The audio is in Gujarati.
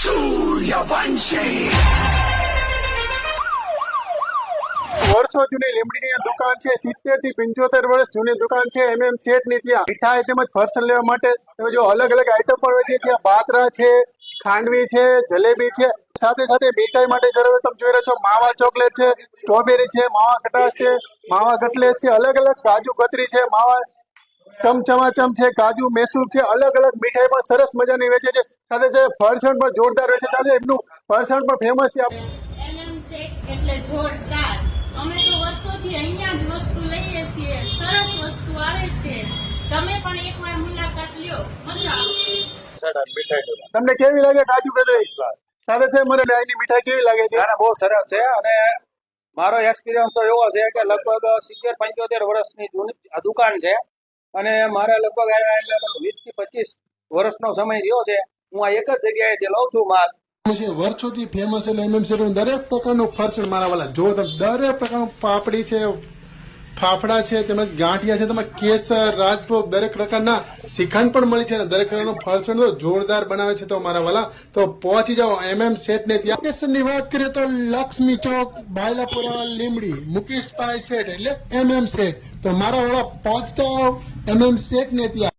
વર્ષો જૂની લીમડીની દુકાન છે, 70 થી 75 વર્ષ જૂની દુકાન છે. MM શેઠ ની ત્યાં મીઠાઈ તેમજ ફરસાણ લેવા માટે તમે જો અલગ અલગ આઈટમ પણ વેચે છે. બાતરા છે, ખાંડવી છે, જલેબી છે, સાથે સાથે મીઠાઈ માટે જરૂર તમે જોઈ રહ્યા છો માવા ચોકલેટ છે, સ્ટ્રોબેરી છે, માવા ખટાશ છે, માવા કટલેસ છે, અલગ અલગ કાજુ કતરી છે, માવા ચમચમાચમ છે, કાજુ મેસૂર છે, અલગ અલગ મીઠાઈ પણ સરસ મજાની વેચે છે. સાથે સાથે ફરસાણ પણ જોરદાર વેચે છે. એમનું ફરસાણ પણ ફેમસ છે. MM શેઠ એટલે જોરદાર. અમે તો વર્ષોથી અહીંયા જ વસ્તુ લઈએ છીએ. સરસ વસ્તુ આવે છે. તમે પણ એકવાર મુલાકાત લ્યો, મજા આવશે. તમને કેવી લાગે કાજુ કતરી? સાથે સાથે મને એની મીઠાઈ કેવી લાગે છે? બહુ સરસ છે. અને મારો એક્સપિરિયન્સ તો એવો છે કે લગભગ 70-75 વર્ષની જૂની આ દુકાન છે અને મારે લગભગ 20 થી 25 વર્ષનો સમય રહ્યો છે. હું આ એક જ જગ્યાએથી લઉં છું માલ. છે વર્ષોથી ફેમસ એટલે MM શેઠ દરેક પ્રકારનું ફરસાણ મારા વાલા જો તમે દરેક પ્રકારનું પાપડી છે, ફાફડા છે, તેમજ ગાંઠિયા છે, તમે કેસર, રાજભોગ દરેક પ્રકારના શ્રીખંડ પણ મળી છે અને દરેક પ્રકારનું ફરસાણ તો જોરદાર બનાવે છે. તો મારા વાલા તો પહોંચી જાઓ MM શેઠ ને ત્યાં. લોકેશનની વાત કરીએ તો લક્ષ્મી ચોક, બાયલાપુરા, લીમડી, મુકેશભાઈ શેઠ એટલે MM શેઠ. તો મારા વાલા પહોંચતા MM શેઠ ને ત્યાં.